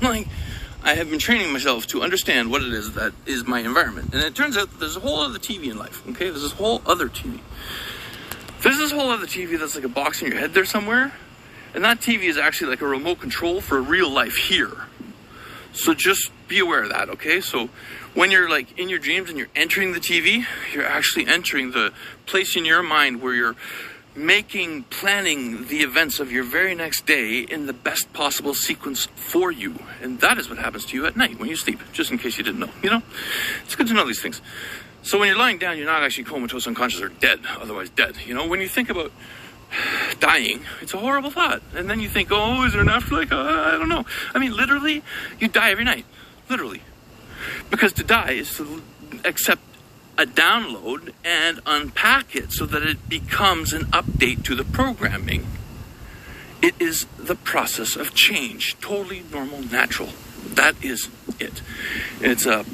Like, I have been training myself to understand what it is that is my environment. And it turns out that there's a whole other TV in life, okay? There's this whole other TV. There's this whole other TV that's like a box in your head there somewhere. And that TV is actually like a remote control for real life here. So just be aware of that, okay? So when you're like in your dreams and you're entering the TV, you're actually entering the place in your mind where you're planning the events of your very next day in the best possible sequence for you. And that is what happens to you at night when you sleep, just in case you didn't know, you know? It's good to know these things. So when you're lying down, you're not actually comatose, unconscious, or dead, otherwise dead. You know, when you think about dying, it's a horrible thought. And then you think, oh, is there an afterlife? I don't know. I mean, literally, you die every night. Literally. Because to die is to accept a download and unpack it so that it becomes an update to the programming. It is the process of change. Totally normal, natural. That is it. It's a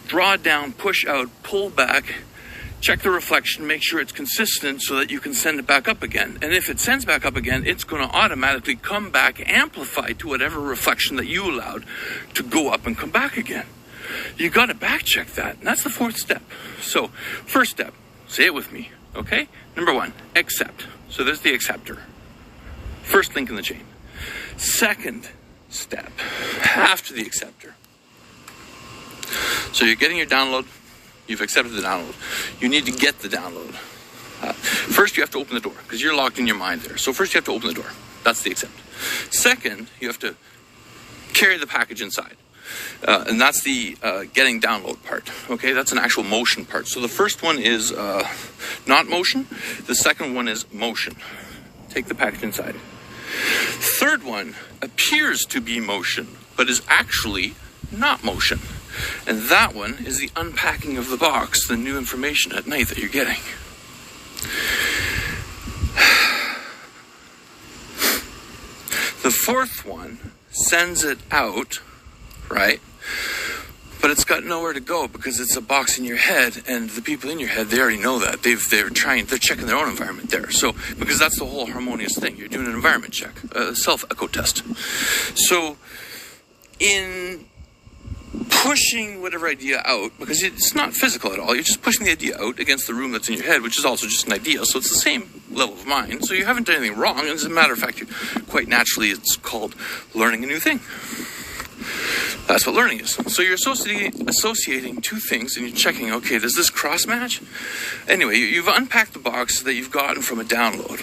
draw down, push out, pull back, check the reflection, make sure it's consistent so that you can send it back up again. And if it sends back up again, it's going to automatically come back amplified to whatever reflection that you allowed to go up and come back again. You got to back check that. And that's the fourth step. So first step, say it with me. Okay. Number 1, accept. So there's the acceptor. First link in the chain. Second step, after the acceptor. So you're getting your download. You've accepted the download. You need to get the download. First, you have to open the door because you're locked in your mind there. So first, you have to open the door. That's the accept. Second, you have to carry the package inside. And that's the getting download part. Okay, that's an actual motion part. So the first one is not motion. The second one is motion. Take the package inside. Third one appears to be motion, but is actually not motion. And that one is the unpacking of the box, the new information at night that you're getting. The fourth one sends it out, right? But it's got nowhere to go because it's a box in your head, and the people in your head, they already know that. They're checking their own environment there. So, because that's the whole harmonious thing. You're doing an environment check, a self-echo test. So, in pushing whatever idea out, because it's not physical at all, you're just pushing the idea out against the room that's in your head, which is also just an idea, so it's the same level of mind, so you haven't done anything wrong, and as a matter of fact, quite naturally, it's called learning a new thing. That's what learning is. So you're associating two things, and you're checking, okay, does this cross-match? Anyway, you've unpacked the box that you've gotten from a download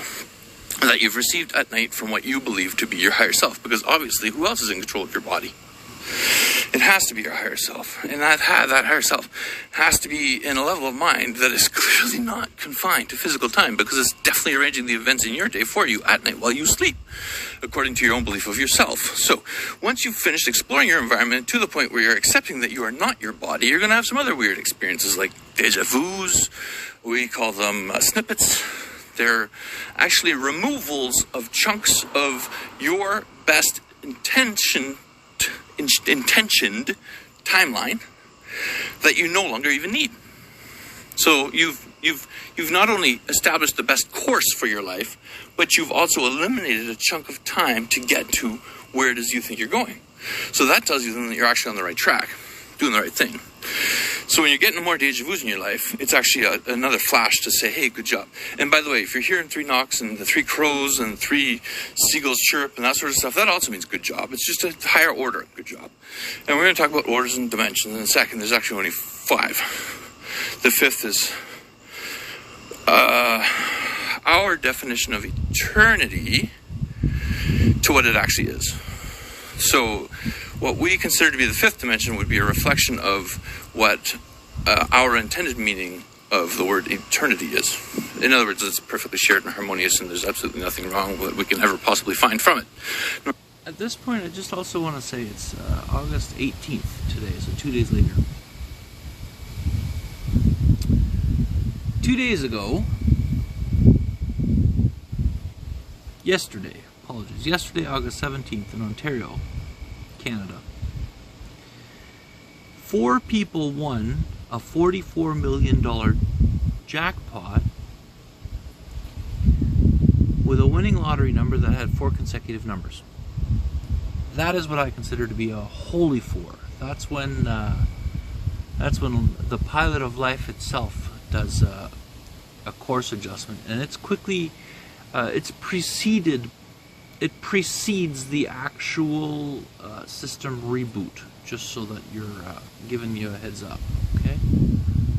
that you've received at night from what you believe to be your higher self, because obviously, who else is in control of your body? It has to be your higher self. And that higher self has to be in a level of mind that is clearly not confined to physical time, because it's definitely arranging the events in your day for you at night while you sleep, according to your own belief of yourself. So once you've finished exploring your environment to the point where you're accepting that you are not your body, you're going to have some other weird experiences like deja vus. We call them snippets. They're actually removals of chunks of your best intentioned timeline that you no longer even need. So you've not only established the best course for your life, but you've also eliminated a chunk of time to get to where it is you think you're going. So that tells you then that you're actually on the right track, doing the right thing. So when you're getting more deja vus in your life, it's actually another flash to say, hey, good job. And by the way, if you're hearing 3 knocks and the 3 crows and 3 seagulls chirp and that sort of stuff, that also means good job. It's just a higher order good job. And we're going to talk about orders and dimensions in a second. There's actually only 5. The 5th is our definition of eternity to what it actually is. So what we consider to be the 5th dimension would be a reflection of what our intended meaning of the word eternity is. In other words, it's perfectly shared and harmonious, and there's absolutely nothing wrong with what we can ever possibly find from it. At this point, I just also want to say it's August 18th today, so 2 days later. 2 days ago, yesterday, August 17th in Ontario, Canada, 4 people won a $44 million jackpot with a winning lottery number that had 4 consecutive numbers. that is what I consider to be a holy four. That's when the pilot of life itself does a course adjustment, and it's quickly it precedes the actual system reboot, just so that you're giving you a heads up. Okay.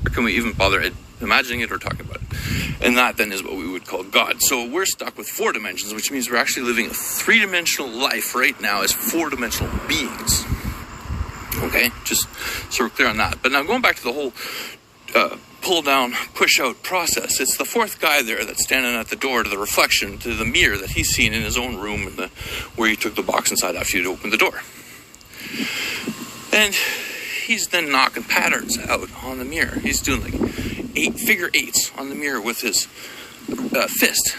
Or can we even bother imagining it or talking about it? And that then is what we would call God. So we're stuck with 4 dimensions, which means we're actually living a 3-dimensional life right now as 4-dimensional beings. Okay, just so we're clear on that. But now going back to the whole pull down, push out process, it's the 4th guy there that's standing at the door to the reflection, to the mirror that he's seen in his own room where he took the box inside after you'd opened the door. And he's then knocking patterns out on the mirror. He's doing like 8 figure 8s on the mirror with his fist.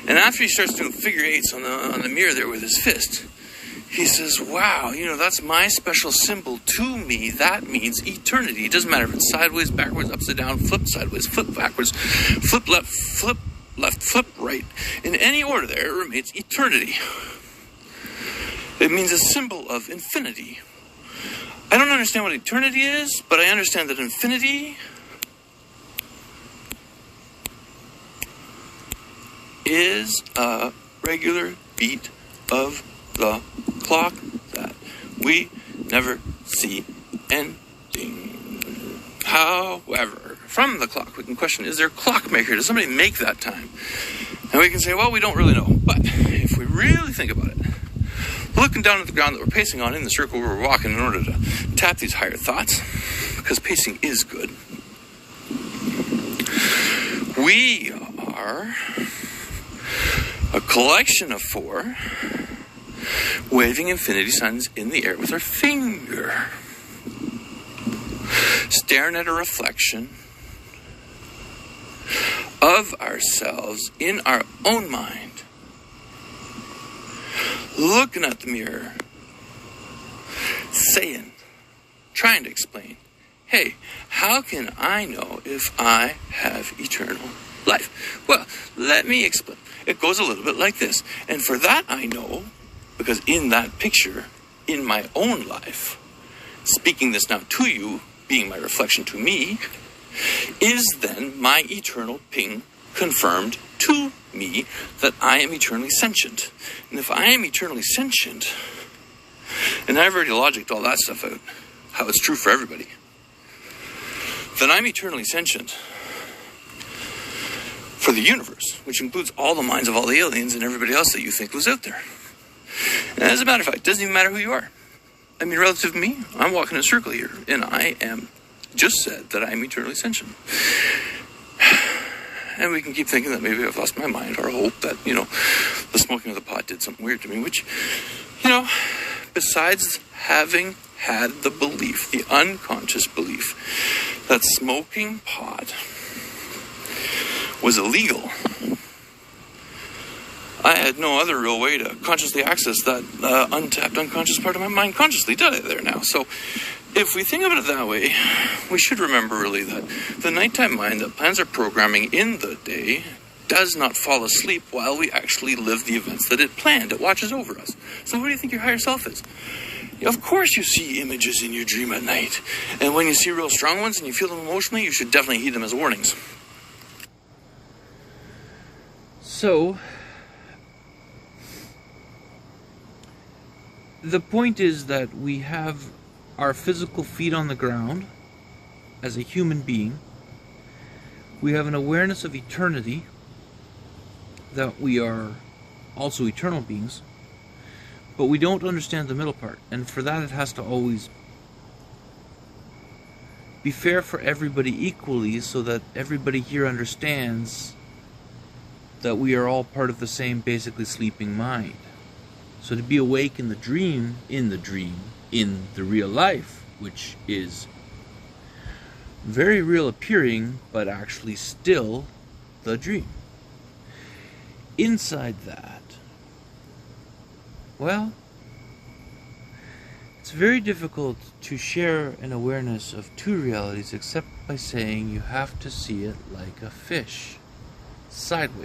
And after he starts doing figure 8s on the mirror there with his fist, he says, wow, that's my special symbol to me. That means eternity. It doesn't matter if it's sideways, backwards, upside down, flip sideways, flip backwards, flip left, flip right. In any order there, it remains eternity. It means a symbol of infinity. I don't understand what eternity is, but I understand that infinity is a regular beat of the clock that we never see ending. However, from the clock, we can question, is there a clockmaker? Does somebody make that time? And we can say, well, we don't really know. But if we really think about it, looking down at the ground that we're pacing on in the circle where we're walking in order to tap these higher thoughts, because pacing is good, we are a collection of 4 waving infinity signs in the air with our finger, staring at a reflection of ourselves in our own mind, looking at the mirror, saying, trying to explain, hey, how can I know if I have eternal life? Well, let me explain. It goes a little bit like this. And for that I know, because in that picture, in my own life, speaking this now to you, being my reflection to me, is then my eternal ping confirmed to me that I am eternally sentient. And if I am eternally sentient, and I've already logicked all that stuff out, how it's true for everybody, then I'm eternally sentient for the universe, which includes all the minds of all the aliens and everybody else that you think was out there. And as a matter of fact, it doesn't even matter who you are. I mean, relative to me, I'm walking in a circle here, and I am just said that I'm eternally sentient. And we can keep thinking that maybe I've lost my mind, or hope that, the smoking of the pot did something weird to me, which, besides having had the belief, the unconscious belief, that smoking pot was illegal, I had no other real way to consciously access that untapped unconscious part of my mind consciously, did I there now? So if we think about it that way, we should remember really that the nighttime mind that plans our programming in the day does not fall asleep while we actually live the events that it planned. It watches over us. So who do you think your higher self is? Of course you see images in your dream at night. And when you see real strong ones and you feel them emotionally, you should definitely heed them as warnings. So, the point is that we have our physical feet on the ground as a human being. We have an awareness of eternity, that we are also eternal beings, but we don't understand the middle part, and for that it has to always be fair for everybody equally, so that everybody here understands that we are all part of the same basically sleeping mind. So to be awake in the dream, in the real life, which is very real appearing, but actually still the dream. Inside that, well, it's very difficult to share an awareness of 2 realities except by saying you have to see it like a fish, sideways.